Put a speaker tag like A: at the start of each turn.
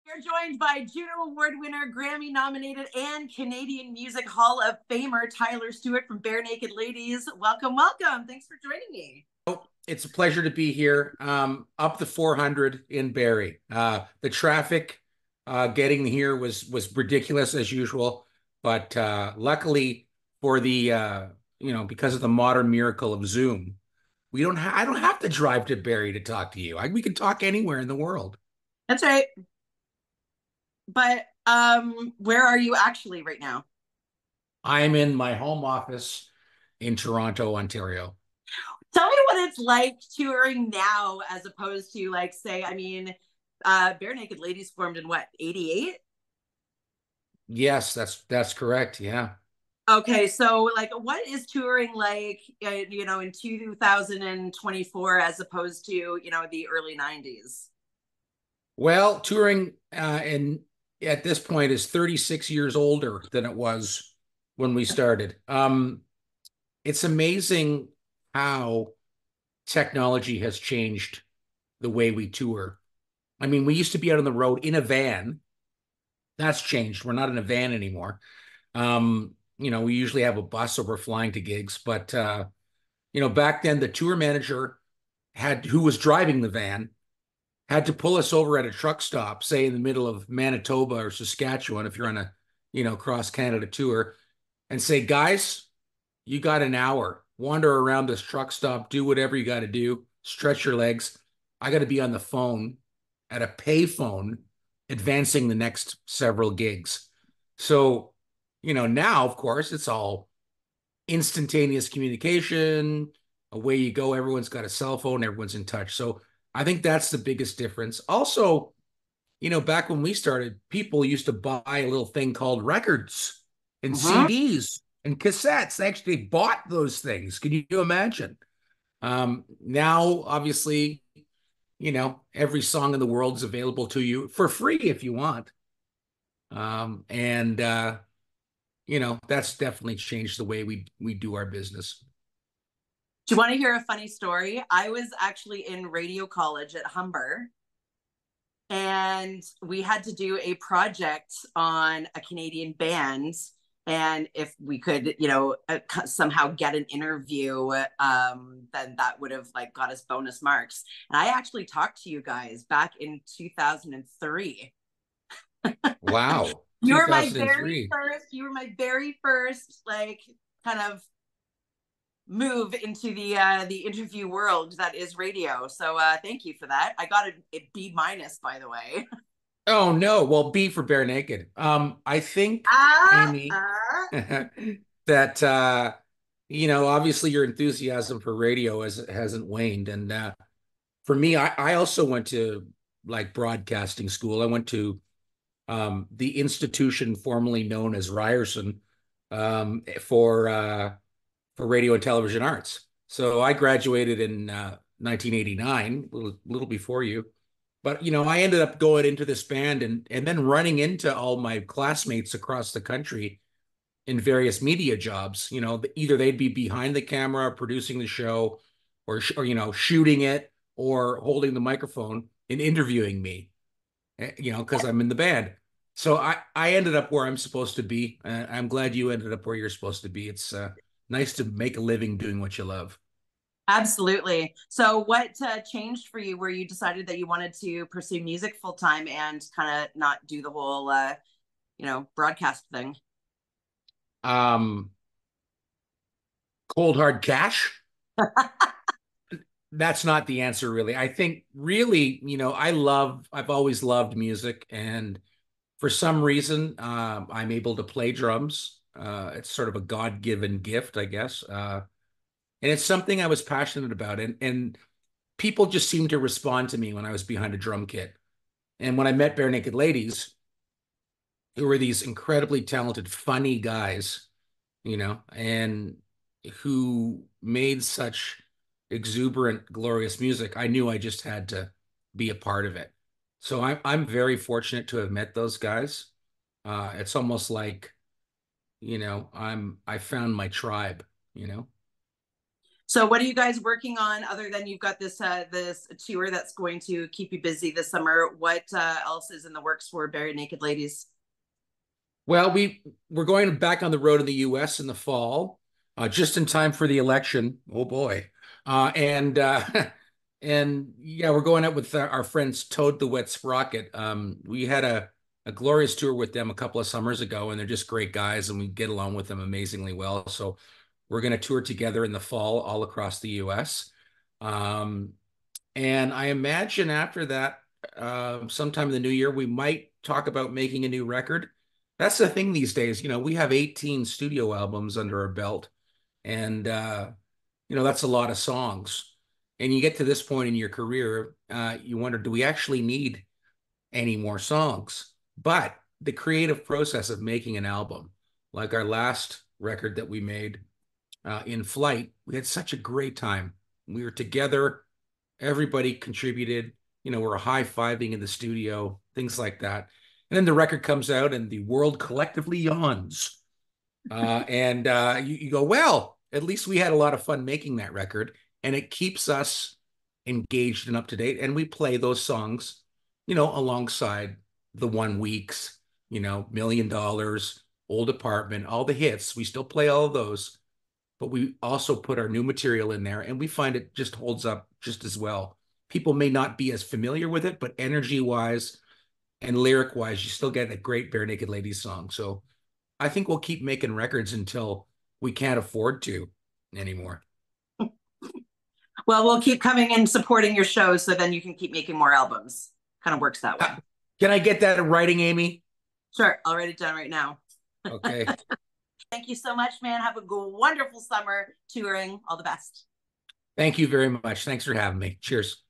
A: We're joined by Juno Award winner, Grammy nominated, and Canadian Music Hall of Famer Tyler Stewart from Barenaked Ladies. Welcome, welcome. Thanks for joining me.
B: It's a pleasure to be here. Up the 400 in Barrie. The traffic getting here was ridiculous as usual, but luckily for the because of the modern miracle of Zoom, I don't have to drive to Barrie to talk to you. We can talk anywhere in the world.
A: That's right. But where are you actually right now?
B: I'm in my home office in Toronto, Ontario.
A: Tell me what it's like touring now as opposed to, like, say, Barenaked Ladies formed in what, 88?
B: Yes, that's correct. Yeah.
A: Okay, so like what is touring like, in 2024 as opposed to, the early 90s?
B: Well, touring and at this point is 36 years older than it was when we started. It's amazing how technology has changed the way we tour. I mean, we used to be out on the road in a van. That's changed. We're not in a van anymore. We usually have a bus or we're flying to gigs, but back then the tour manager who was driving the van had to pull us over at a truck stop, say in the middle of Manitoba or Saskatchewan, if you're on a, cross Canada tour, and say, guys, you got an hour. Wander around this truck stop, do whatever you got to do, stretch your legs. I got to be on the phone at a pay phone advancing the next several gigs. So, now, of course, it's all instantaneous communication. Away you go. Everyone's got a cell phone. Everyone's in touch. So I think that's the biggest difference. Also, back when we started, people used to buy a little thing called records and
A: Mhm.
B: CDs and cassettes. They actually bought those things. Can you imagine? Now, obviously, every song in the world is available to you for free if you want. And that's definitely changed the way we do our business.
A: Do you want to hear a funny story? I was actually in radio college at Humber, and we had to do a project on a Canadian band. And if we could, somehow get an interview, then that would have like got us bonus marks. And I actually talked to you guys back in 2003.
B: Wow.
A: You were my very
B: 2003.
A: first, you were my very first, like, kind of move into the interview world that is radio. So thank you for that. I got a B minus, by the way.
B: Oh no. Well, B for Barenaked. I think,
A: Ah,
B: Amy,
A: ah.
B: that obviously your enthusiasm for radio hasn't waned. And for me, I also went to like broadcasting school. I went to the institution formerly known as Ryerson for radio and television arts. So I graduated in 1989, a little before you. But I ended up going into this band and then running into all my classmates across the country in various media jobs. Either they'd be behind the camera producing the show, or shooting it, or holding the microphone and interviewing me. Because I'm in the band. So I ended up where I'm supposed to be. I'm glad you ended up where you're supposed to be. It's nice to make a living doing what you love.
A: Absolutely. So what changed for you where you decided that you wanted to pursue music full time and kind of not do the whole, broadcast thing?
B: Um, Cold hard cash. That's not the answer, really. I think really, I've always loved music, and for some reason, I'm able to play drums. It's sort of a God-given gift, I guess. And it's something I was passionate about, and people just seemed to respond to me when I was behind a drum kit. And when I met Barenaked Ladies, who were these incredibly talented, funny guys, and who made such exuberant, glorious music, I knew I just had to be a part of it. So I'm very fortunate to have met those guys. It's almost like, I found my tribe.
A: So what are you guys working on other than you've got this tour that's going to keep you busy this summer? What else is in the works for Barenaked Ladies?
B: Well, we're going back on the road in the U.S. in the fall, just in time for the election. Oh boy, and and yeah, we're going out with our friends Toad the Wet Sprocket. We had a glorious tour with them a couple of summers ago, and they're just great guys, and we get along with them amazingly well. So we're going to tour together in the fall all across the U.S. Um, and I imagine after that, sometime in the new year, we might talk about making a new record. That's the thing these days. We have 18 studio albums under our belt, and that's a lot of songs. And you get to this point in your career, you wonder, do we actually need any more songs? But the creative process of making an album, like our last record that we made, In Flight, we had such a great time. We were together, everybody contributed, we're high-fiving in the studio, things like that. And then the record comes out and the world collectively yawns. And you go, well, at least we had a lot of fun making that record, and it keeps us engaged and up to date. And we play those songs, alongside the 1 weeks, $1 million, Old Apartment, all the hits. We still play all of those, but we also put our new material in there, and we find it just holds up just as well. People may not be as familiar with it, but energy-wise and lyric-wise, you still get a great Barenaked Ladies song. So I think we'll keep making records until we can't afford to anymore.
A: Well, we'll keep coming and supporting your shows so then you can keep making more albums. Kind of works that way.
B: Can I get that in writing, Amy?
A: Sure. I'll write it down right now.
B: Okay.
A: Thank you so much, man. Have a wonderful summer touring. All the best.
B: Thank you very much. Thanks for having me. Cheers.